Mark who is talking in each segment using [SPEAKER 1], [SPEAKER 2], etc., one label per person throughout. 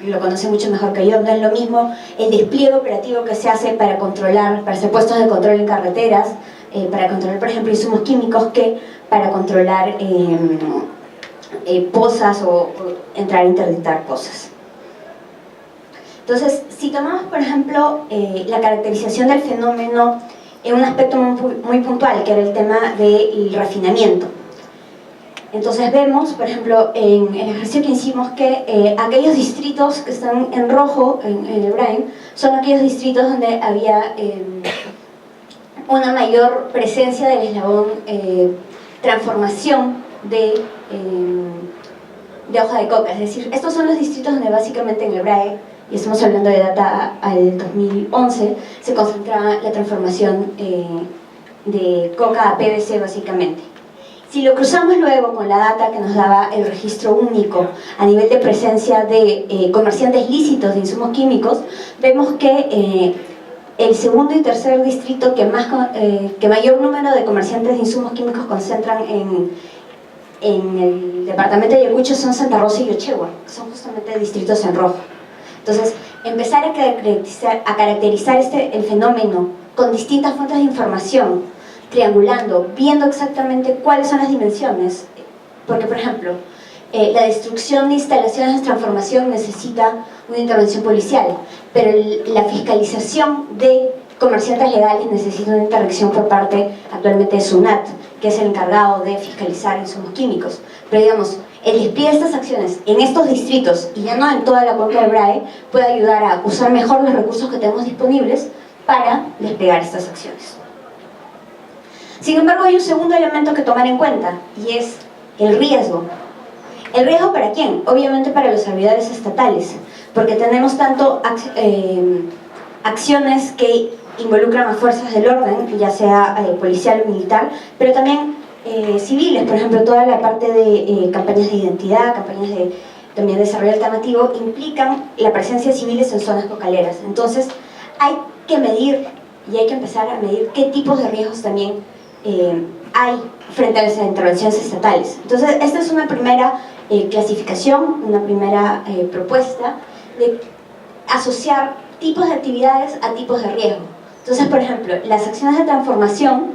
[SPEAKER 1] lo conoce mucho mejor que yo, no es lo mismo el despliegue operativo que se hace para controlar, para hacer puestos de control en carreteras, para controlar, por ejemplo, insumos químicos, que para controlar pozas o entrar a interdictar cosas. Entonces, si tomamos, por ejemplo, la caracterización del fenómeno en un aspecto muy puntual, que era el tema del refinamiento. Entonces vemos, por ejemplo, en el ejercicio que hicimos, que aquellos distritos que están en rojo en el Brain son aquellos distritos donde había una mayor presencia del eslabón transformación de hoja de coca. Es decir, estos son los distritos donde básicamente en el BRAE, y estamos hablando de data al 2011, se concentraba la transformación de coca a PVC básicamente. Si lo cruzamos luego con la data que nos daba el registro único a nivel de presencia de comerciantes lícitos de insumos químicos, vemos que el segundo y tercer distrito que mayor número de comerciantes de insumos químicos concentran en el departamento de Ayacucho son Santa Rosa y Ochegua, que son justamente distritos en rojo. Entonces, empezar a caracterizar el fenómeno con distintas fuentes de información, triangulando, viendo exactamente cuáles son las dimensiones, porque por ejemplo, la destrucción de instalaciones de transformación necesita una intervención policial, pero la fiscalización de comerciantes legales necesita una intervención por parte actualmente de SUNAT, que es el encargado de fiscalizar insumos químicos. Pero digamos, el despliegue de estas acciones en estos distritos, y ya no en toda la cuenca del BRAE, puede ayudar a usar mejor los recursos que tenemos disponibles para desplegar estas acciones. Sin embargo, hay un segundo elemento que tomar en cuenta, y es el riesgo. ¿El riesgo para quién? Obviamente para los servidores estatales, porque tenemos tanto acciones que involucran a fuerzas del orden, ya sea policial o militar, pero también civiles, por ejemplo, toda la parte de campañas de identidad, campañas de también desarrollo alternativo, implican la presencia de civiles en zonas cocaleras. Entonces, hay que medir y hay que empezar a medir qué tipos de riesgos también hay frente a las intervenciones estatales. Entonces, esta es una primera clasificación, una primera propuesta de asociar tipos de actividades a tipos de riesgo. Entonces, por ejemplo, las acciones de transformación,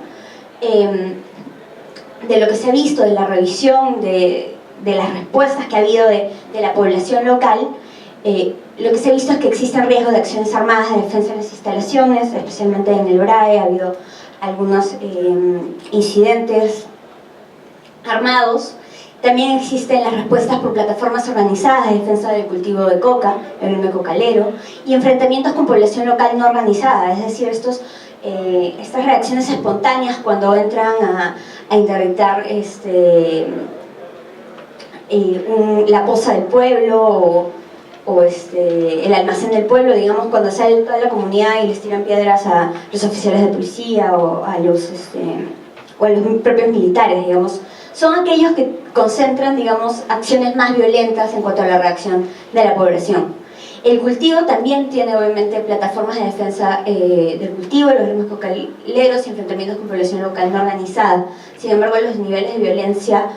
[SPEAKER 1] de lo que se ha visto, de la revisión de las respuestas que ha habido de la población local, lo que se ha visto es que existen riesgos de acciones armadas de defensa de las instalaciones, especialmente en el BRAE ha habido algunos incidentes armados. También existen las respuestas por plataformas organizadas de defensa del cultivo de coca, el gremio cocalero, y enfrentamientos con población local no organizada, es decir, estas reacciones espontáneas cuando entran a interdictar la poza del pueblo o el almacén del pueblo, digamos, cuando sale toda la comunidad y les tiran piedras a los oficiales de policía o a los propios militares, digamos. Son aquellos que concentran, digamos, acciones más violentas en cuanto a la reacción de la población. El cultivo también tiene, obviamente, plataformas de defensa del cultivo, los gremios cocaleros y enfrentamientos con población local no organizada. Sin embargo, los niveles de violencia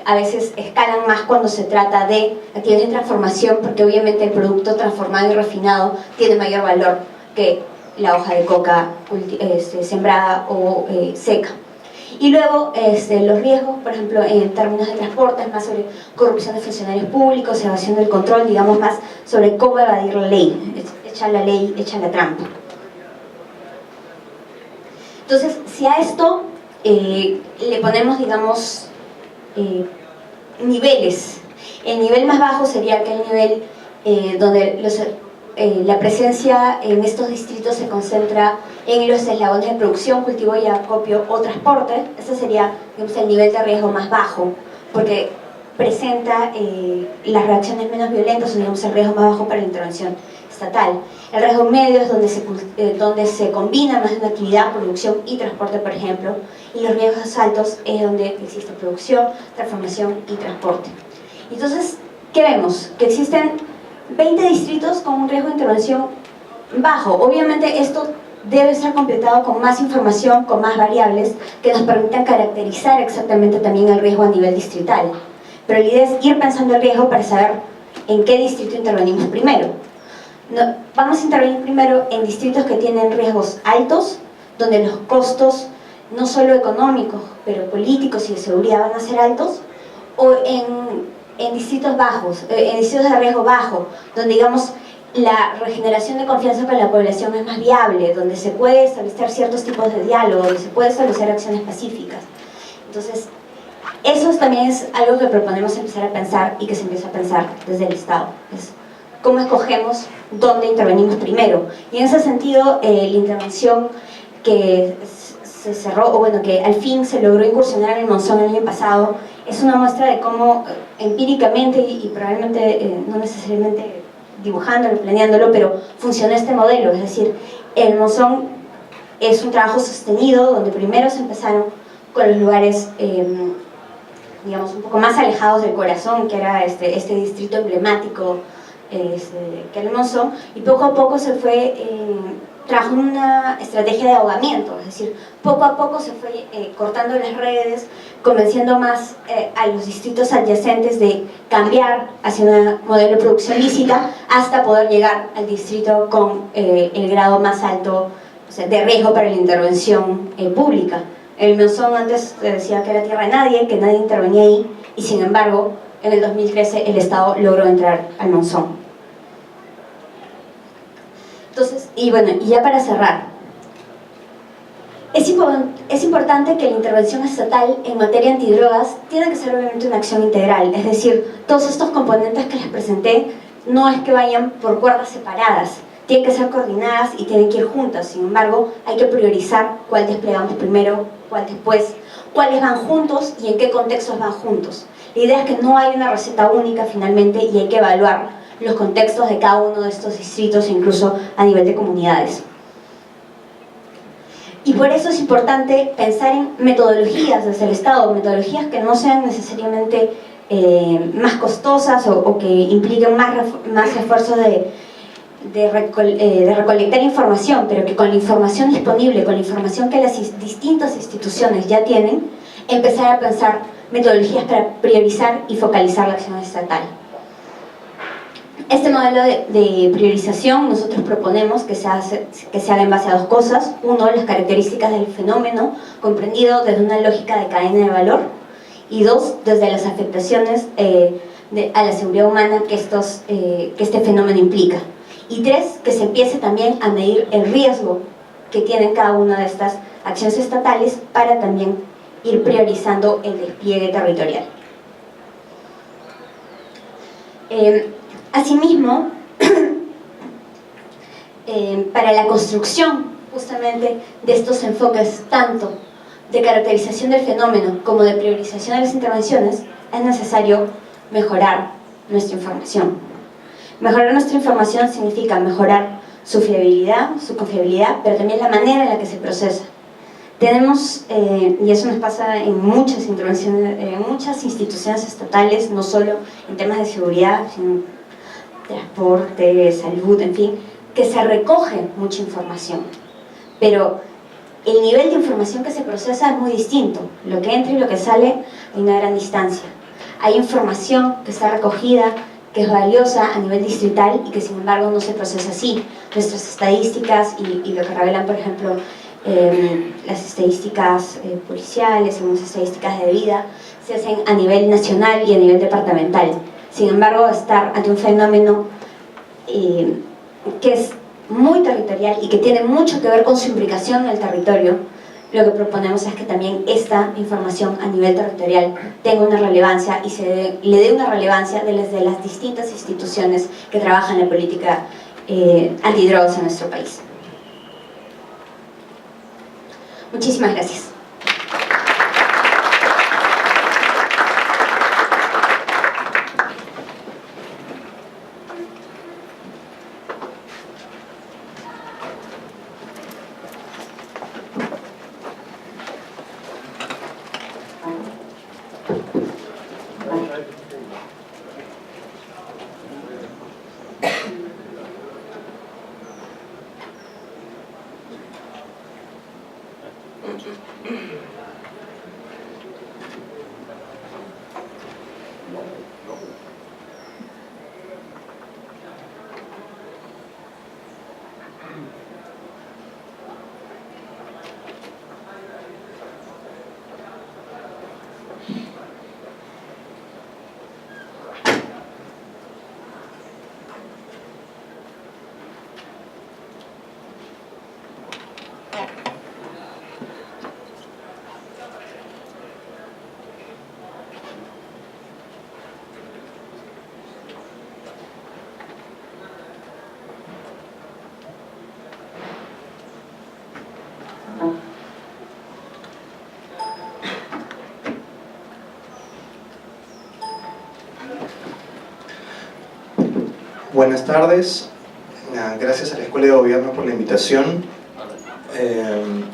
[SPEAKER 1] a veces escalan más cuando se trata de actividades de transformación, porque obviamente el producto transformado y refinado tiene mayor valor que la hoja de coca sembrada o seca. Y luego los riesgos, por ejemplo, en términos de transporte, es más sobre corrupción de funcionarios públicos, evasión del control, digamos más sobre cómo evadir la ley, echar la ley, echar la trampa. Entonces, si a esto le ponemos, digamos, niveles, el nivel más bajo sería aquel nivel donde la presencia en estos distritos se concentra en los eslabones de producción, cultivo y acopio o transporte. Ese sería, digamos, el nivel de riesgo más bajo, porque presenta las reacciones menos violentas, o digamos el riesgo más bajo para la intervención estatal. El riesgo medio es donde se combina más de una actividad, producción y transporte, por ejemplo, y los riesgos altos es donde existe producción, transformación y transporte. Entonces, ¿qué vemos? Que existen 20 distritos con un riesgo de intervención bajo. Obviamente esto debe ser completado con más información, con más variables que nos permitan caracterizar exactamente también el riesgo a nivel distrital. pero la idea es ir pensando el riesgo para saber en qué distrito intervenimos primero. No, vamos a intervenir primero en distritos que tienen riesgos altos, donde los costos no solo económicos, pero políticos y de seguridad van a ser altos, o en distritos bajos, en distritos de riesgo bajo, donde digamos la regeneración de confianza con la población es más viable, donde se puede establecer ciertos tipos de diálogo, donde se puede establecer acciones pacíficas. Entonces, eso también es algo que proponemos empezar a pensar y que se empieza a pensar desde el Estado. Es cómo escogemos dónde intervenimos primero. Y en ese sentido, la intervención que se cerró, o bueno, que al fin se logró incursionar en el Monzón el año pasado, es una muestra de cómo empíricamente y probablemente no necesariamente dibujándolo, planeándolo, pero funciona este modelo. Es decir, el Monzón es un trabajo sostenido donde primero se empezaron con los lugares digamos un poco más alejados del corazón, que era este distrito emblemático que era el Monzón, y poco a poco se fue trabajando una estrategia de ahogamiento, es decir, poco a poco se fue cortando las redes, convenciendo más a los distritos adyacentes de cambiar hacia un modelo de producción lícita hasta poder llegar al distrito con el grado más alto, o sea, de riesgo para la intervención pública. El Monzón antes decía que era tierra de nadie, que nadie intervenía ahí, y sin embargo, en el 2013 el Estado logró entrar al Monzón. Entonces, y bueno, y ya para cerrar, es importante que la intervención estatal en materia antidrogas tiene que ser obviamente una acción integral, es decir, todos estos componentes que les presenté no es que vayan por cuerdas separadas, tienen que ser coordinadas y tienen que ir juntas. Sin embargo, hay que priorizar cuál desplegamos primero, cuál después, cuáles van juntos y en qué contextos van juntos. La idea es que no hay una receta única finalmente y hay que evaluar los contextos de cada uno de estos distritos, incluso a nivel de comunidades. Y por eso es importante pensar en metodologías desde el Estado, metodologías que no sean necesariamente más costosas o que impliquen más esfuerzos de recolectar información, pero que con la información disponible, con la información que las distintas instituciones ya tienen, empezar a pensar metodologías para priorizar y focalizar la acción estatal. Este modelo de priorización nosotros proponemos que se haga en base a dos cosas. Uno, las características del fenómeno, comprendido desde una lógica de cadena de valor, y dos, desde las afectaciones a la seguridad humana que este fenómeno implica. Y tres, que se empiece también a medir el riesgo que tienen cada una de estas acciones estatales para también ir priorizando el despliegue territorial. Asimismo, para la construcción justamente de estos enfoques tanto de caracterización del fenómeno como de priorización de las intervenciones, es necesario mejorar nuestra información. Mejorar nuestra información significa mejorar su fiabilidad, su confiabilidad, pero también la manera en la que se procesa. Tenemos, y eso nos pasa en muchas intervenciones, en muchas instituciones estatales, no solo en temas de seguridad, sino transporte, salud, en fin, que se recoge mucha información, pero el nivel de información que se procesa es muy distinto. Lo que entra y lo que sale, hay una gran distancia. Hay información que está recogida, que es valiosa a nivel distrital y que sin embargo no se procesa así. Nuestras estadísticas y lo que revelan, por ejemplo, las estadísticas policiales, algunas estadísticas de vida, se hacen a nivel nacional y a nivel departamental. Sin embargo, estar ante un fenómeno que es muy territorial y que tiene mucho que ver con su implicación en el territorio, lo que proponemos es que también esta información a nivel territorial tenga una relevancia y le dé una relevancia desde las distintas instituciones que trabajan en la política antidrogas en nuestro país. Muchísimas gracias.
[SPEAKER 2] Buenas tardes, gracias a la Escuela de Gobierno por la invitación.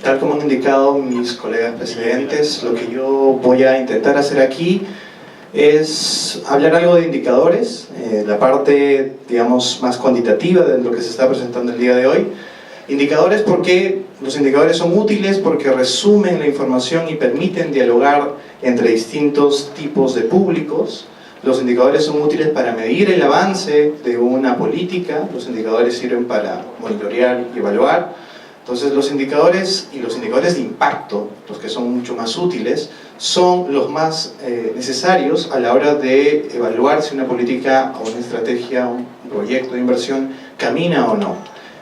[SPEAKER 2] Tal como han indicado mis colegas presidentes, lo que yo voy a intentar hacer aquí es hablar algo de indicadores, la parte, digamos, más cuantitativa de lo que se está presentando el día de hoy. Indicadores porque los indicadores son útiles, porque resumen la información y permiten dialogar entre distintos tipos de públicos. Los indicadores son útiles para medir el avance de una política, los indicadores sirven para monitorear y evaluar. Entonces los indicadores y los indicadores de impacto, los que son mucho más útiles, son los más necesarios a la hora de evaluar si una política o una estrategia, un proyecto de inversión camina o no.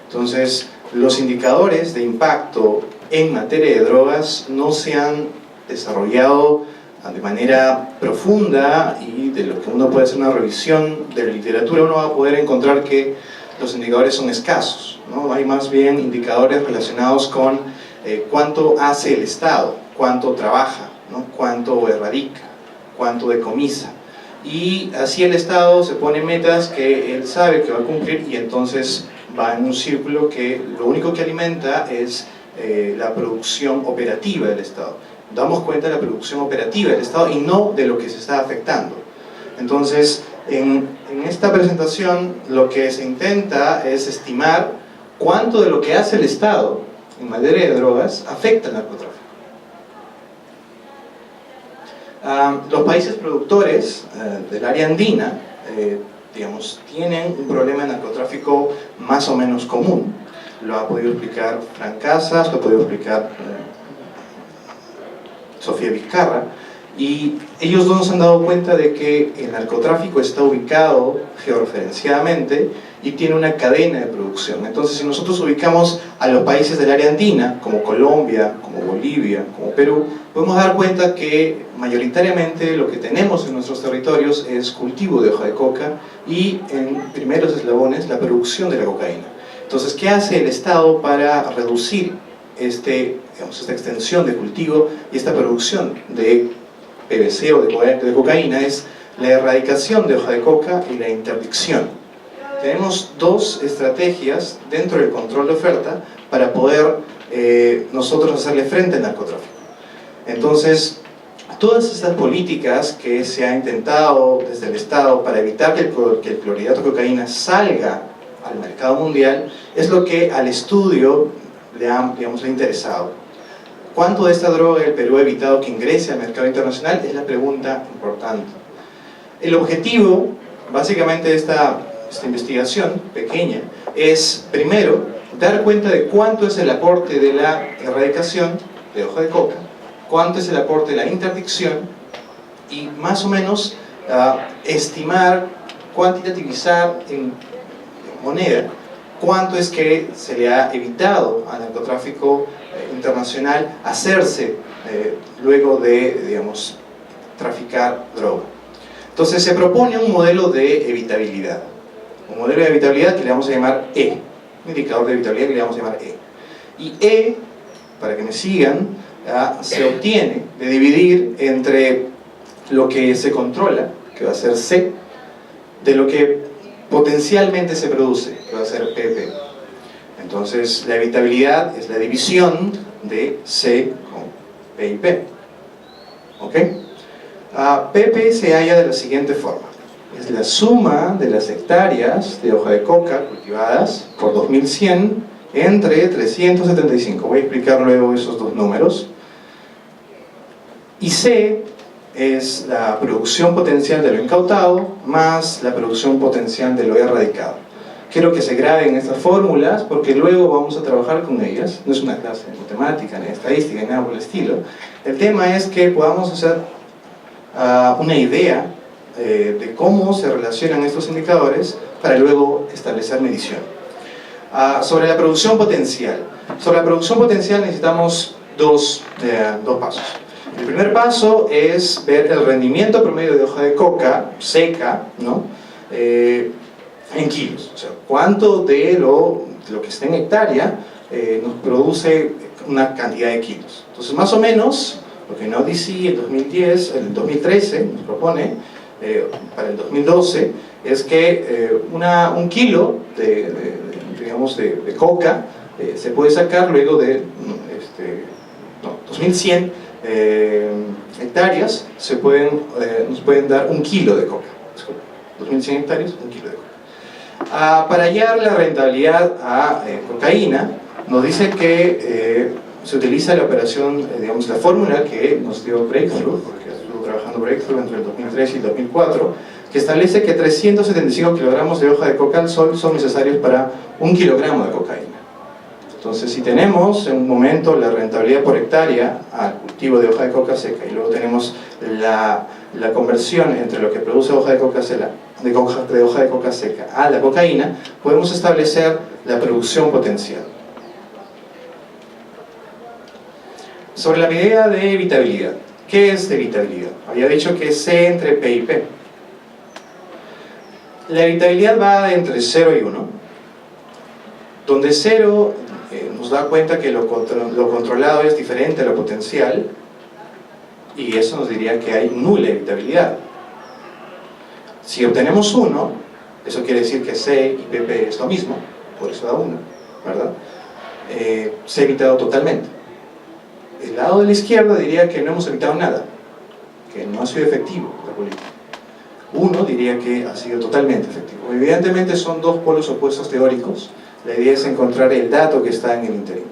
[SPEAKER 2] Entonces los indicadores de impacto en materia de drogas no se han desarrollado de manera profunda, y de lo que uno puede hacer una revisión de la literatura, uno va a poder encontrar que los indicadores son escasos, ¿no? Hay más bien indicadores relacionados con cuánto hace el Estado, cuánto trabaja, ¿no? Cuánto erradica, cuánto decomisa. Y así el Estado se pone metas que él sabe que va a cumplir, y entonces va en un círculo que lo único que alimenta es la producción operativa del Estado. Damos cuenta de la producción operativa del Estado y no de lo que se está afectando. Entonces, en esta presentación lo que se intenta es estimar cuánto de lo que hace el Estado en materia de drogas afecta al narcotráfico. Los países productores del área andina, digamos, tienen un problema de narcotráfico más o menos común. Lo ha podido explicar Fran Casas, lo ha podido explicar Sofía Vizcarra, y ellos dos se han dado cuenta de que el narcotráfico está ubicado georreferenciadamente y tiene una cadena de producción. Entonces, si nosotros ubicamos a los países del área andina, como Colombia, como Bolivia, como Perú, podemos dar cuenta que mayoritariamente lo que tenemos en nuestros territorios es cultivo de hoja de coca y, en primeros eslabones, la producción de la cocaína. Entonces, ¿qué hace el Estado para reducir esta extensión de cultivo y esta producción de PVC o de cocaína? Es la erradicación de hoja de coca y la interdicción. Tenemos dos estrategias dentro del control de oferta para poder nosotros hacerle frente al narcotráfico. Entonces, todas estas políticas que se ha intentado desde el Estado para evitar que el clorhidrato de cocaína salga al mercado mundial es lo que al estudio le ha interesado. ¿Cuánto de esta droga el Perú ha evitado que ingrese al mercado internacional? Es la pregunta importante. El objetivo, básicamente, de esta investigación pequeña es, primero, dar cuenta de cuánto es el aporte de la erradicación de hoja de coca, cuánto es el aporte de la interdicción, y más o menos estimar, cuantitativizar en moneda cuánto es que se le ha evitado al narcotráfico internacional hacerse luego de, digamos, traficar droga. Entonces se propone un modelo de evitabilidad, un modelo de evitabilidad que le vamos a llamar E, un indicador de evitabilidad que le vamos a llamar E. Y E, para que me sigan, se obtiene de dividir entre lo que se controla, que va a ser C, de lo que potencialmente se produce, que va a ser PP. Entonces la evitabilidad es la división de C con P y P. ¿Ok? PP se halla de la siguiente forma: es la suma de las hectáreas de hoja de coca cultivadas por 2100 entre 375. Voy a explicar luego esos dos números. Y C es la producción potencial de lo incautado más la producción potencial de lo erradicado. Quiero que se graben estas fórmulas porque luego vamos a trabajar con ellas. No es una clase de matemática, ni de estadística, ni nada por el estilo. El tema es que podamos hacer una idea de cómo se relacionan estos indicadores para luego establecer medición. Sobre la producción potencial. Sobre la producción potencial necesitamos dos pasos. El primer paso es ver el rendimiento promedio de hoja de coca seca, ¿no? En kilos, o sea, cuánto de lo que está en hectárea nos produce una cantidad de kilos. Entonces, más o menos, lo que NODC el 2013 nos propone para el 2012 es que un kilo digamos, de coca se puede sacar luego de 2100 hectáreas, nos pueden dar un kilo de coca. 2100 hectáreas, un kilo de coca. Para hallar la rentabilidad a cocaína, nos dice que se utiliza la operación, digamos, la fórmula que nos dio Breakthrough, porque estuvo trabajando Breakthrough entre el 2003 y el 2004, que establece que 375 kilogramos de hoja de coca al sol son necesarios para 1 kilogramo de cocaína. Entonces, si tenemos en un momento la rentabilidad por hectárea al cultivo de hoja de coca seca y luego tenemos la conversión entre lo que produce hoja de coca seca, de hoja de coca seca a la cocaína, podemos establecer la producción potencial. Sobre la medida de evitabilidad. ¿Qué es evitabilidad? Había dicho que es C entre P y P. La evitabilidad va de entre 0 y 1, donde 0 nos da cuenta que lo controlado es diferente a lo potencial, y eso nos diría que hay nula evitabilidad. Si obtenemos 1, eso quiere decir que C y PP es lo mismo, por eso da 1, ¿verdad? Se ha evitado totalmente. El lado de la izquierda diría que no hemos evitado nada, que no ha sido efectivo la política. 1 diría que ha sido totalmente efectivo. Evidentemente son dos polos opuestos teóricos. La idea es encontrar el dato que está en el interior.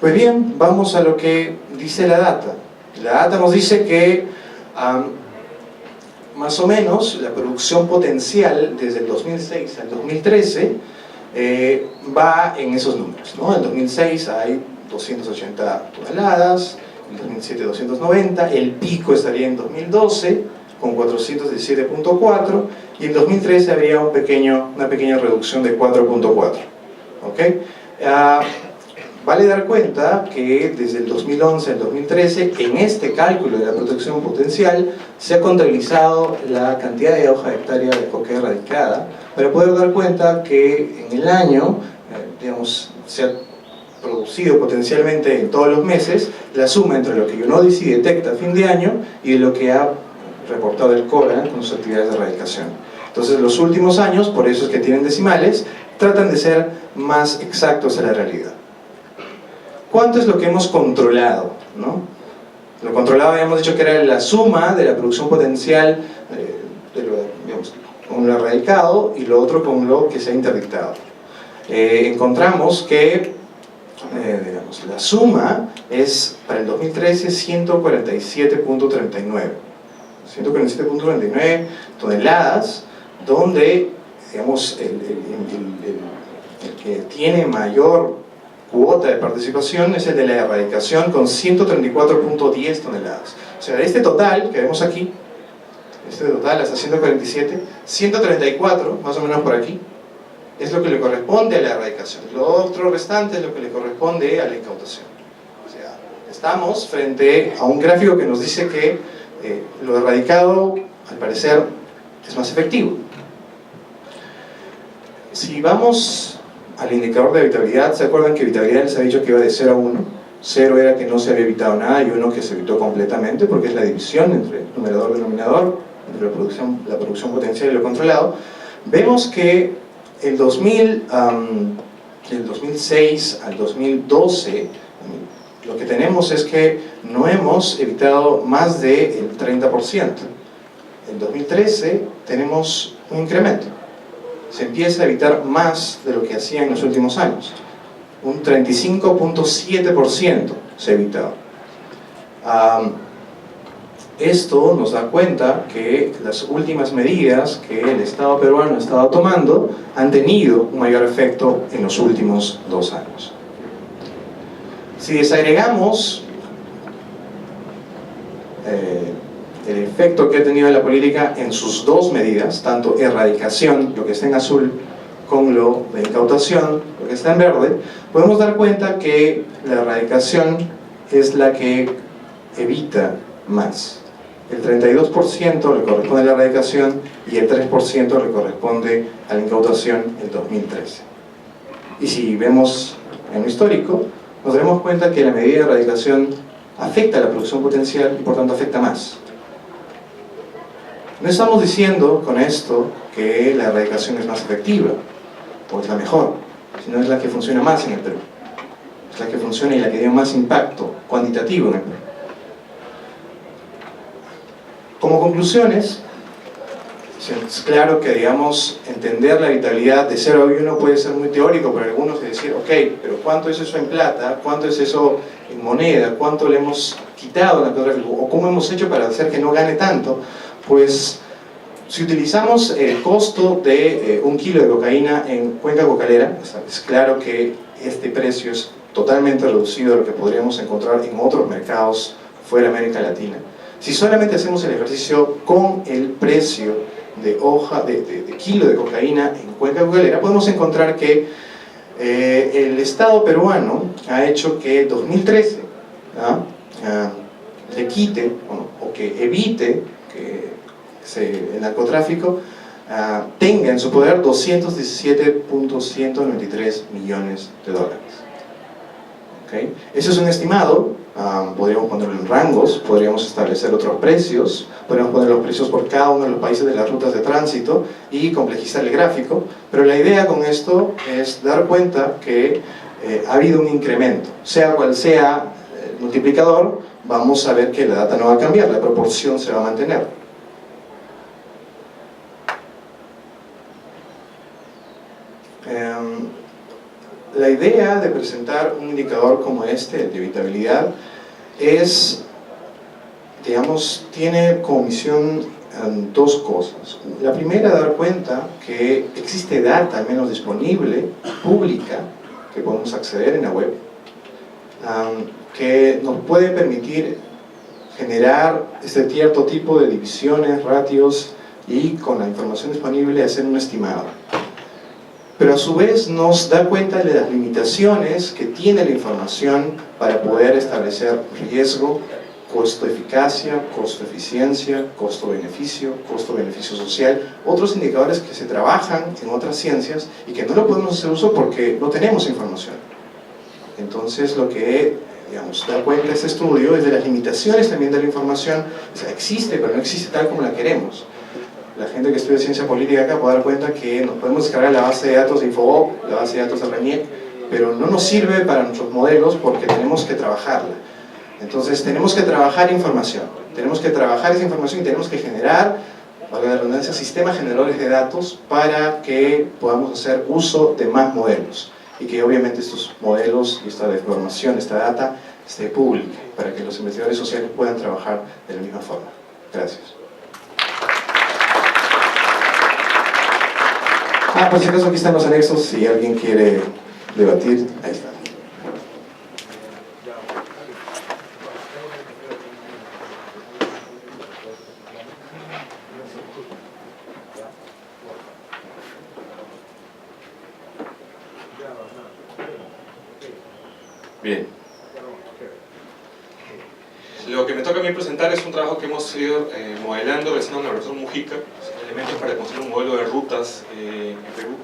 [SPEAKER 2] Pues bien, vamos a lo que dice la data. La data nos dice que más o menos la producción potencial desde el 2006 al 2013 va en esos números, ¿no? En el 2006 hay 280 toneladas, en el 2007 290, el pico estaría en 2012 con 417.4 y en 2013 habría una pequeña reducción de 4.4. ¿Okay? Vale dar cuenta que desde el 2011 al 2013, en este cálculo de la producción potencial, se ha contabilizado la cantidad de hoja de hectárea de coca erradicada, para poder dar cuenta que en el año, digamos, se ha producido potencialmente en todos los meses la suma entre lo que UNODC detecta a fin de año y lo que ha reportado el CORA con sus actividades de erradicación. Entonces, los últimos años, por eso es que tienen decimales, tratan de ser más exactos a la realidad. ¿Cuánto es lo que hemos controlado? ¿No? Lo controlado habíamos dicho que era la suma de la producción potencial con lo erradicado y lo otro con lo que se ha interdictado. Encontramos que la suma es para el 2013 147.39 toneladas, donde digamos, el que tiene mayor cuota de participación es el de la erradicación con 134.10 toneladas. O sea, de este total que vemos aquí, este total hasta 147, 134, más o menos por aquí, es lo que le corresponde a la erradicación. Lo otro restante es lo que le corresponde a la incautación. O sea, estamos frente a un gráfico que nos dice que lo erradicado, al parecer, es más efectivo. Si vamos al indicador de evitabilidad, ¿se acuerdan que evitabilidad les ha dicho que iba de 0 a 1? 0 era que no se había evitado nada y 1 que se evitó completamente, porque es la división entre numerador y denominador, entre la producción potencial y lo controlado. Vemos que del 2006 al 2012, lo que tenemos es que no hemos evitado más del 30%. En 2013 tenemos un incremento. Se empieza a evitar más de lo que hacía en los últimos años. Un 35.7% se ha evitado. Esto nos da cuenta que las últimas medidas que el Estado peruano ha estado tomando han tenido un mayor efecto en los últimos 2 años. Si desagregamos el efecto que ha tenido la política en sus dos medidas, tanto erradicación, lo que está en azul, con lo de incautación, lo que está en verde, podemos dar cuenta que la erradicación es la que evita más. El 32% le corresponde a la erradicación y el 3% le corresponde a la incautación en 2013. Y si vemos en lo histórico, nos daremos cuenta que la medida de erradicación afecta a la producción potencial y por tanto afecta más. No estamos diciendo con esto que la erradicación es más efectiva, o es la mejor, sino es la que funciona más en el Perú. Es la que funciona y la que tiene más impacto cuantitativo en el Perú. Como conclusiones, es claro que, digamos, entender la vitalidad de 0 a 1 puede ser muy teórico para algunos y decir, ok, pero ¿cuánto es eso en plata? ¿Cuánto es eso en moneda? ¿Cuánto le hemos quitado al narcotráfico? ¿O cómo hemos hecho para hacer que no gane tanto? Pues, si utilizamos el costo de 1 kilo de cocaína en Cuenca Cocalera, es claro que este precio es totalmente reducido a lo que podríamos encontrar en otros mercados fuera de América Latina. Si solamente hacemos el ejercicio con el precio de kilo de cocaína en Cuenca Cocalera, podemos encontrar que el Estado peruano ha hecho que 2013 le quite o que evite que el narcotráfico tenga en su poder 217.193 millones de dólares. ¿Okay? Eso es un estimado, podríamos ponerlo en rangos, podríamos establecer otros precios, podríamos poner los precios por cada uno de los países de las rutas de tránsito y complejizar el gráfico, pero la idea con esto es dar cuenta que ha habido un incremento, sea cual sea el multiplicador, vamos a ver que la data no va a cambiar, la proporción se va a mantener. La idea de presentar un indicador como este, de evitabilidad, es, digamos, tiene como misión dos cosas. La primera, dar cuenta que existe data, al menos disponible, pública, que podemos acceder en la web, que nos puede permitir generar este cierto tipo de divisiones, ratios, y con la información disponible hacer un estimado. Pero a su vez nos da cuenta de las limitaciones que tiene la información para poder establecer riesgo, costo-eficacia, costo-eficiencia, costo-beneficio, costo-beneficio social, otros indicadores que se trabajan en otras ciencias y que no lo podemos hacer uso porque no tenemos información. Entonces lo que, digamos, da cuenta este estudio es de las limitaciones también de la información, o sea, existe, pero no existe tal como la queremos. La gente que estudia ciencia política acá puede dar cuenta que nos podemos descargar la base de datos de Infobop, la base de datos de RENIEC, pero no nos sirve para nuestros modelos porque tenemos que trabajarla. Entonces tenemos que trabajar información, tenemos que trabajar esa información y tenemos que generar, valga la redundancia, sistemas generadores de datos para que podamos hacer uso de más modelos y que obviamente estos modelos y esta información, esta data, esté pública para que los investigadores sociales puedan trabajar de la misma forma. Gracias. Por si acaso aquí están los anexos, si alguien quiere debatir, ahí está.
[SPEAKER 3] Bien. Lo que me toca a mí presentar es un trabajo que hemos ido modelando, realizando con el profesor Mujica, elementos para construir un modelo de rutas en Perú.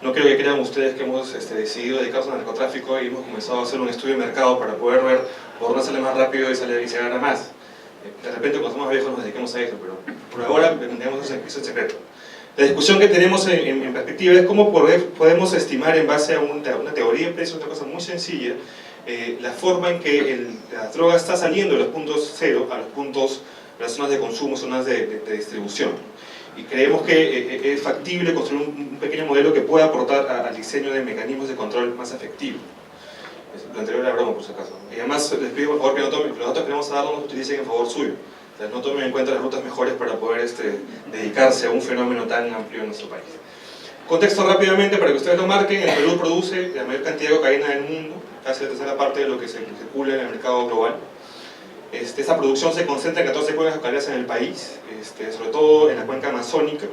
[SPEAKER 3] No creo que crean ustedes que hemos decidido dedicarnos al narcotráfico y hemos comenzado a hacer un estudio de mercado para poder ver por dónde sale más rápido y se gana más. De repente cuando somos viejos nos dediquemos a eso, pero por ahora digamos, eso es el secreto. La discusión que tenemos en perspectiva es cómo podemos estimar en base a una teoría de precios, una cosa muy sencilla, la forma en que la droga está saliendo de los puntos cero a los puntos, las zonas de consumo, zonas de distribución. Y creemos que es factible construir un pequeño modelo que pueda aportar al diseño de mecanismos de control más efectivos. Lo anterior era broma, por si acaso. Y además les pido por favor que no tomen, los datos que vamos a dar no los utilicen en favor suyo. O sea, no tomen en cuenta las rutas mejores para poder dedicarse a un fenómeno tan amplio en nuestro país. Contexto rápidamente para que ustedes lo marquen. El Perú produce la mayor cantidad de cocaína del mundo, casi la tercera parte de lo que se circula en el mercado global. Esta producción se concentra en 14 cuencas cocaleras en el país, sobre todo en la cuenca amazónica.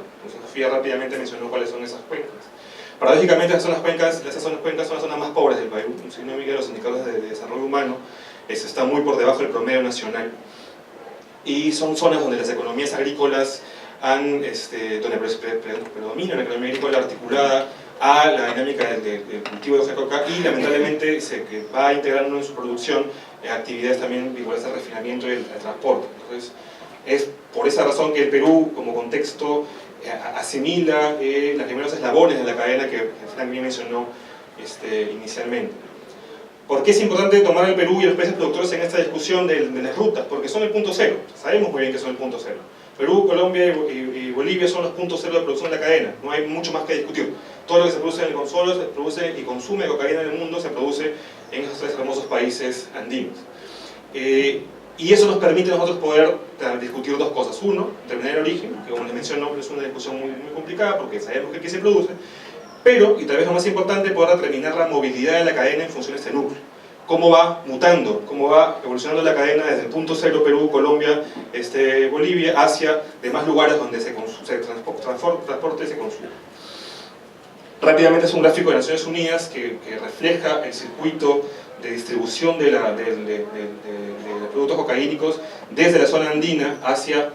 [SPEAKER 3] Sofía rápidamente mencionó cuáles son esas cuencas. Paradójicamente, esas cuencas son las zonas más pobres del Perú. Si no miran los indicadores de desarrollo humano, está muy por debajo del promedio nacional. Y son zonas donde las economías agrícolas donde predomina la economía agrícola articulada a la dinámica del cultivo de hoja de coca y lamentablemente que va integrando en su producción actividades también vinculadas al refinamiento y al transporte. Entonces, es por esa razón que el Perú, como contexto, asimila los primeros eslabones de la cadena que Frank bien mencionó inicialmente. ¿Por qué es importante tomar al Perú y a los países productores en esta discusión de las rutas? Porque son el punto cero, sabemos muy bien que son el punto cero. Perú, Colombia y Bolivia son los puntos cero de producción de la cadena, no hay mucho más que discutir. Todo lo que se produce en el consolo, se produce y consume cocaína en el mundo, se produce en esos tres famosos países andinos. Y eso nos permite a nosotros poder discutir dos cosas. Uno, determinar el origen, que como les menciono es una discusión muy complicada porque sabemos que aquí se produce, pero, y tal vez lo más importante, poder determinar la movilidad de la cadena en función de este núcleo. Cómo va mutando, cómo va evolucionando la cadena desde el punto cero, Perú, Colombia, Bolivia, hacia demás lugares donde se transporta y se consume. Rápidamente es un gráfico de Naciones Unidas que refleja el circuito de distribución de los productos cocaínicos desde la zona andina hacia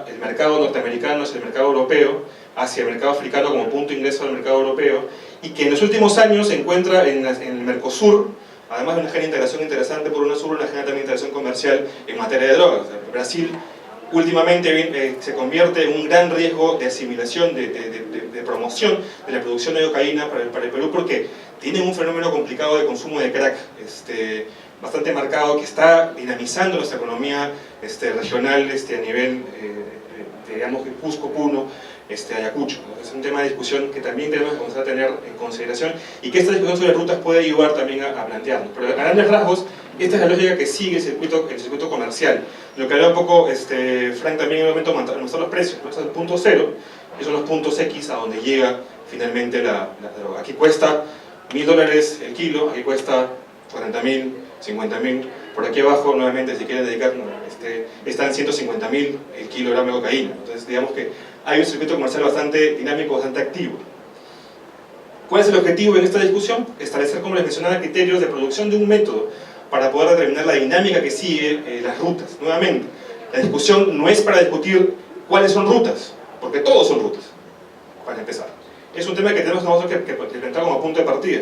[SPEAKER 3] el mercado norteamericano, hacia el mercado europeo, hacia el mercado africano como punto de ingreso al mercado europeo, y que en los últimos años se encuentra en el Mercosur, además de una agenda de integración interesante por UNASUR, una agenda también de integración comercial en materia de drogas. O sea, Brasil últimamente se convierte en un gran riesgo de asimilación, de promoción de la producción de cocaína para el Perú, porque tienen un fenómeno complicado de consumo de crack bastante marcado, que está dinamizando nuestra economía regional a nivel, digamos, de Cusco, Puno, Ayacucho. Es un tema de discusión que también tenemos que comenzar a tener en consideración y que esta discusión sobre rutas puede ayudar también a plantearnos. Pero a grandes rasgos, esta es la lógica que sigue el circuito comercial. Lo que hablaba un poco Frank también en el momento de mostrar los precios, ¿no? Es el punto cero, que son los puntos X a donde llega finalmente la droga. Aquí cuesta $1000 el kilo, aquí cuesta 40.000, 50.000. Por aquí abajo, nuevamente, si quieren dedicar, están 150.000 el kilogramo de cocaína. Entonces, digamos que hay un circuito comercial bastante dinámico, bastante activo. ¿Cuál es el objetivo en esta discusión? Establecer, como les mencionaba, criterios de producción de un método para poder determinar la dinámica que sigue las rutas. Nuevamente, la discusión no es para discutir cuáles son rutas, porque todos son rutas, para empezar. Es un tema que tenemos nosotros que plantear como punto de partida.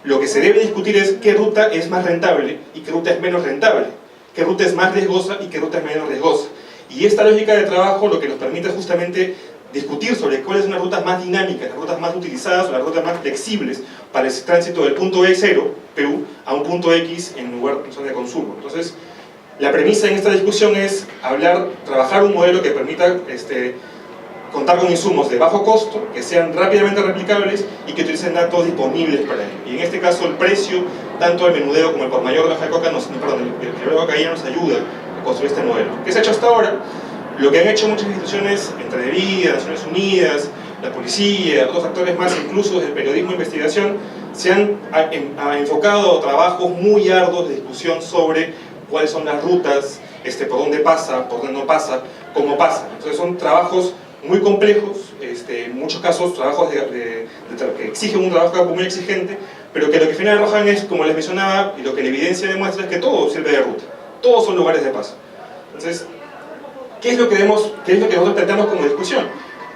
[SPEAKER 3] Lo que se debe discutir es qué ruta es más rentable y qué ruta es menos rentable, qué ruta es más riesgosa y qué ruta es menos riesgosa. Y esta lógica de trabajo lo que nos permite es justamente discutir sobre cuáles son las rutas más dinámicas, las rutas más utilizadas o las rutas más flexibles para el tránsito del punto E0, Perú, a un punto X en lugar de zona de consumo. Entonces, la premisa en esta discusión es trabajar un modelo que permita contar con insumos de bajo costo, que sean rápidamente replicables y que utilicen datos disponibles para ello. Y en este caso el precio, tanto el menudeo como el por mayor de la cocaína nos ayuda a construir este modelo. ¿Qué se ha hecho hasta ahora? Lo que han hecho muchas instituciones, entre Vida, Naciones Unidas, la policía, otros actores más, incluso desde el periodismo e investigación, se han enfocado a trabajos muy arduos de discusión sobre cuáles son las rutas, por dónde pasa, por dónde no pasa, cómo pasa. Entonces son trabajos muy complejos, en muchos casos trabajos que exigen un trabajo muy exigente, pero que lo que finalmente arrojan es, como les mencionaba, y lo que la evidencia demuestra es que todo sirve de ruta, todos son lugares de paso. Entonces, ¿qué es lo que nosotros planteamos como discusión?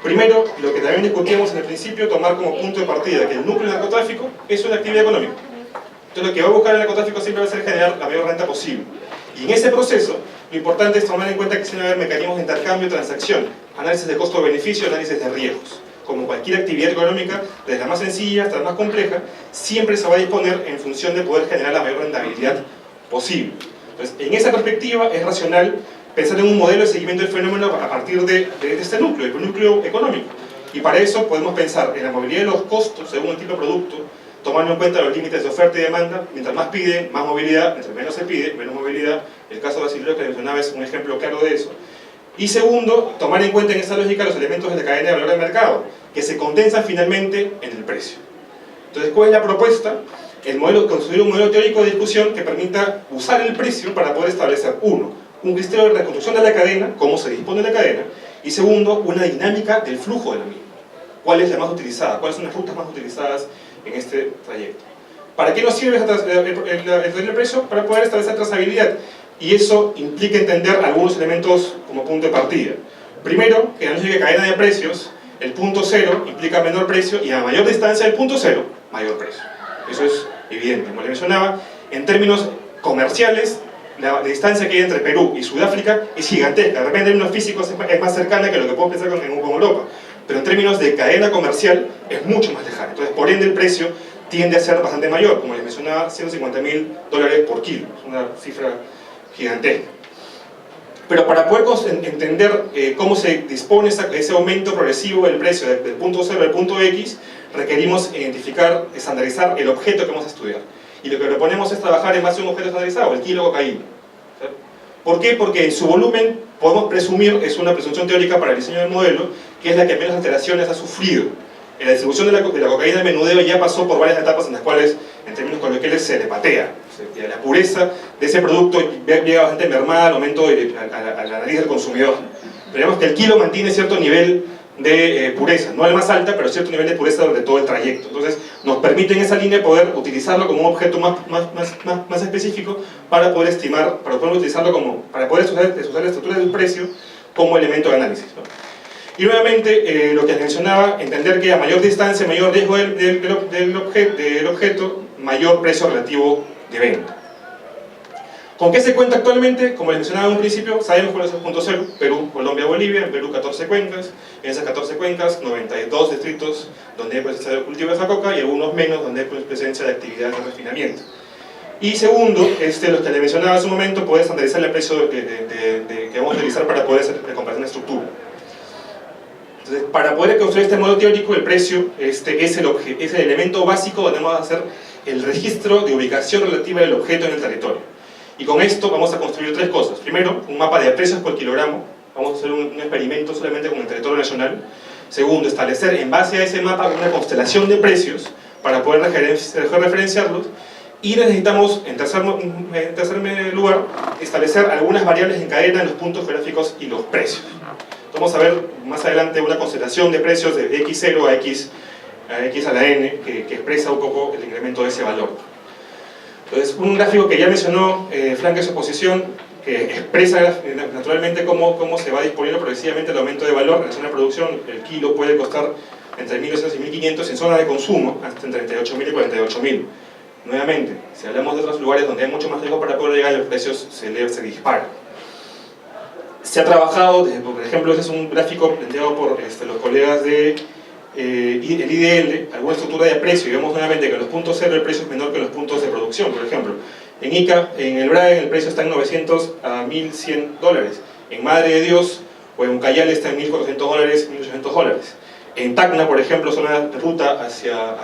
[SPEAKER 3] Primero, lo que también discutíamos en el principio, tomar como punto de partida que el núcleo del narcotráfico es una actividad económica. Entonces lo que va a buscar el narcotráfico siempre va a ser generar la mayor renta posible. Y en ese proceso, lo importante es tomar en cuenta que siempre va a haber mecanismos de intercambio y transacción, análisis de costo-beneficio, análisis de riesgos. Como cualquier actividad económica, desde la más sencilla hasta la más compleja, siempre se va a disponer en función de poder generar la mayor rentabilidad posible. Entonces, en esa perspectiva es racional pensar en un modelo de seguimiento del fenómeno a partir de este núcleo, el núcleo económico. Y para eso podemos pensar en la movilidad de los costos según el tipo de producto, tomando en cuenta los límites de oferta y demanda. Mientras más piden, más movilidad; mientras menos se pide, menos movilidad. El caso brasileño que mencionaba es un ejemplo claro de eso. Y segundo, tomar en cuenta en esta lógica los elementos de la cadena de valor del mercado, que se condensan finalmente en el precio. Entonces, ¿cuál es la propuesta? Construir un modelo teórico de discusión que permita usar el precio para poder establecer, uno, un criterio de reconstrucción de la cadena, cómo se dispone la cadena, y segundo, una dinámica del flujo de la misma. ¿Cuál es la más utilizada? ¿Cuáles son las rutas más utilizadas en este trayecto? ¿Para qué nos sirve el precio? Para poder establecer trazabilidad. Y eso implica entender algunos elementos como punto de partida. Primero, que en la lógica de cadena de precios, el punto cero implica menor precio y a mayor distancia del punto cero, mayor precio. Eso es evidente. Como le mencionaba, en términos comerciales, la distancia que hay entre Perú y Sudáfrica es gigantesca. De repente en términos físicos es más cercana que lo que podemos pensar con Europa, pero en términos de cadena comercial es mucho más lejana. Entonces, por ende, el precio tiende a ser bastante mayor. Como les mencionaba, $150.000 por kilo. Es una cifra gigantesca. Pero para poder entender cómo se dispone ese aumento progresivo del precio del punto 0 al punto X, requerimos identificar, estandarizar el objeto que vamos a estudiar. Y lo que proponemos es trabajar en base a un objeto estandarizado, el kilo cocaína. ¿Por qué? Porque en su volumen podemos presumir, es una presunción teórica para el diseño del modelo, que es la que menos alteraciones ha sufrido. En la distribución de la cocaína de menudeo ya pasó por varias etapas en las cuales, en términos coloquiales, se le patea. La pureza de ese producto llega bastante mermada al momento a la nariz del consumidor. Pero vemos que el kilo mantiene cierto nivel de pureza, no el más alta, pero cierto nivel de pureza durante todo el trayecto. Entonces nos permite en esa línea poder utilizarlo como un objeto más específico para poder estimar, para poder utilizarlo para poder usar la estructura del precio como elemento de análisis, ¿no? Y nuevamente, lo que les mencionaba, entender que a mayor distancia, mayor riesgo del objeto, mayor precio relativo de venta. ¿Con qué se cuenta actualmente? Como les mencionaba en un principio, sabemos cuál es el punto cero: Perú, Colombia, Bolivia. En Perú 14 cuencas, en esas 14 cuencas 92 distritos donde hay presencia de cultivo de esa coca y algunos menos donde hay presencia de actividad de refinamiento. Y segundo, lo que les mencionaba hace un momento, poder estandarizar el precio que vamos a utilizar para poder hacer la comparación de estructura. Entonces, para poder construir este modelo teórico, el precio es el elemento básico donde vamos a hacer el registro de ubicación relativa del objeto en el territorio. Y con esto vamos a construir tres cosas. Primero, un mapa de precios por kilogramo. Vamos a hacer un experimento solamente con el territorio nacional. Segundo, establecer en base a ese mapa una constelación de precios para poder referenciarlos. Y necesitamos, en tercer lugar, establecer algunas variables en cadena en los puntos geográficos y los precios. Vamos a ver más adelante una constelación de precios de X0 a X a la N que expresa un poco el incremento de ese valor. Entonces, un gráfico que ya mencionó Frank en su exposición, que expresa naturalmente cómo se va disponiendo progresivamente el aumento de valor en la zona de producción. El kilo puede costar entre 1.200 y 1.500, en zona de consumo hasta entre 38.000 y 48.000. Nuevamente, si hablamos de otros lugares donde hay mucho más riesgo para poder llegar, los precios se disparan. Se ha trabajado, por ejemplo, este es un gráfico planteado por los colegas de el IDL, alguna estructura de precio, y vemos nuevamente que en los puntos cero el precio es menor que en los puntos de producción. Por ejemplo, en Ica, en el BRAE, el precio está en $900 a $1.100. En Madre de Dios o en Ucayali está en $1.400, $1.800. En Tacna, por ejemplo, zona de ruta hacia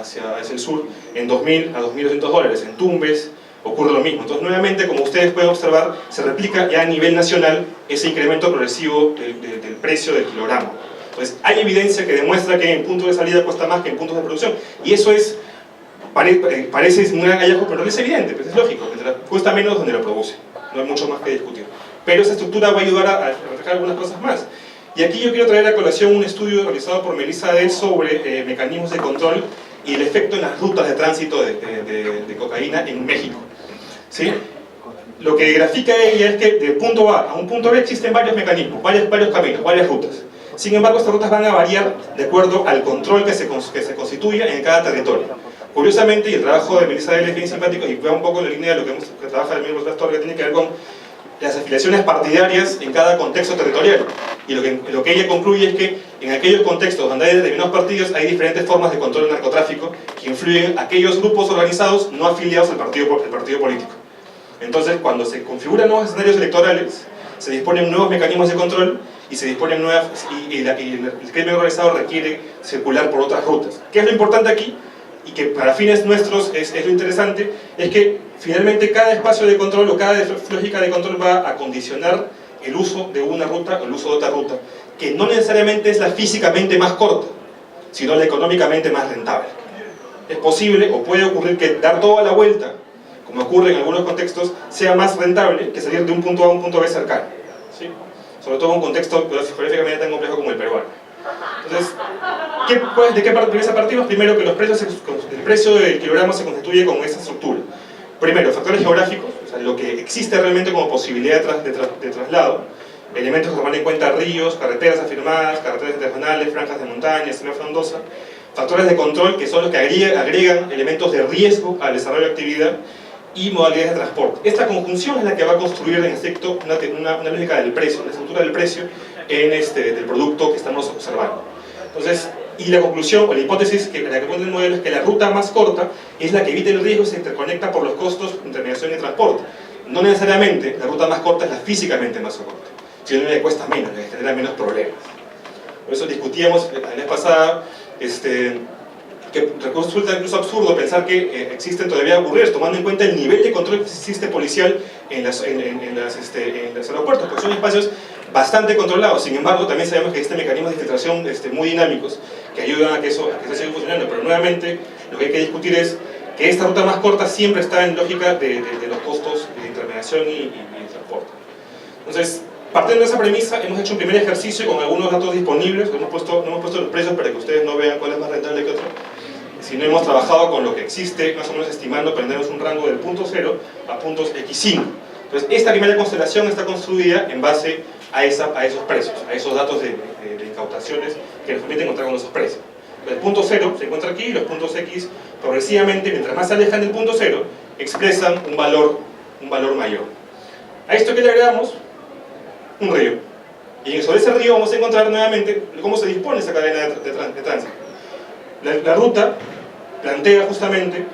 [SPEAKER 3] el sur, en $2.000 a $2.200. En Tumbes ocurre lo mismo. Entonces, nuevamente, como ustedes pueden observar, se replica ya a nivel nacional ese incremento progresivo del precio del kilogramo. Entonces, hay evidencia que demuestra que en puntos de salida cuesta más que en puntos de producción. Y eso parece un gran hallazgo, pero no es evidente, pues es lógico. Cuesta menos donde lo produce. No hay mucho más que discutir. Pero esa estructura va a ayudar a reflejar algunas cosas más. Y aquí yo quiero traer a colación un estudio realizado por Melissa Adel sobre mecanismos de control y el efecto en las rutas de tránsito de cocaína en México. ¿Sí? Lo que grafica ella es que de punto A a un punto B existen varios mecanismos, varios caminos, varias rutas. Sin embargo, estas rutas van a variar de acuerdo al control que se constituya en cada territorio. Curiosamente, y el trabajo de Melissa Adel es bien simpático y va un poco en la línea de lo que trabaja el mismo pastor, que tiene que ver con las afiliaciones partidarias en cada contexto territorial. Y lo que ella concluye es que en aquellos contextos donde hay determinados partidos hay diferentes formas de control del narcotráfico que influyen en aquellos grupos organizados no afiliados al partido político. Entonces, cuando se configuran nuevos escenarios electorales, se disponen nuevos mecanismos de control y se disponen y el crimen organizado requiere circular por otras rutas. ¿Qué es lo importante aquí? Y que para fines nuestros es lo interesante, es que finalmente cada espacio de control o cada lógica de control va a condicionar el uso de una ruta o el uso de otra ruta, que no necesariamente es la físicamente más corta, sino la económicamente más rentable. Es posible o puede ocurrir que dar toda la vuelta, como ocurre en algunos contextos, sea más rentable que salir de un punto A a un punto B cercano, ¿sí? Sobre todo en un contexto geográficamente tan complejo como el peruano. Entonces, ¿de qué partimos? Primero, que el precio del kilogramo se constituye con esta estructura. Primero, factores geográficos, o sea, lo que existe realmente como posibilidad de traslado, elementos que toman en cuenta: ríos, carreteras afirmadas, carreteras internacionales, franjas de montaña, selva frondosa. Factores de control, que son los que agregan elementos de riesgo al desarrollo de actividad, y modalidades de transporte. Esta conjunción es la que va a construir en efecto una lógica del precio, una estructura del precio del producto que estamos observando. Entonces, y la conclusión o la hipótesis que la que pone el modelo es que la ruta más corta es la que evita el riesgo y se interconecta por los costos de intermediación y transporte. No necesariamente la ruta más corta es la físicamente más corta, sino la que cuesta menos, la que genera menos problemas. Por eso discutíamos la vez pasada que resulta incluso absurdo pensar que existen todavía ocurrencias, tomando en cuenta el nivel de control que existe policial en los aeropuertos, porque son espacios bastante controlados. Sin embargo, también sabemos que existen mecanismos de filtración muy dinámicos que ayudan a que eso siga funcionando. Pero nuevamente, lo que hay que discutir es que esta ruta más corta siempre está en lógica de los costos de intermediación y transporte. Entonces, partiendo de esa premisa, hemos hecho un primer ejercicio con algunos datos disponibles. No hemos puesto los precios para que ustedes no vean cuál es más rentable que otro, sino hemos trabajado con lo que existe, más o menos estimando, para tener un rango del punto 0 a puntos X5. Entonces, esta primera constelación está construida en base a esos precios, a esos datos de incautaciones que nos permiten encontrar con esos precios. El punto 0 se encuentra aquí y los puntos X progresivamente, mientras más se alejan del punto 0, expresan un valor mayor. A esto que le agregamos un río. Y sobre ese río vamos a encontrar nuevamente cómo se dispone esa cadena de tránsito. La ruta plantea justamente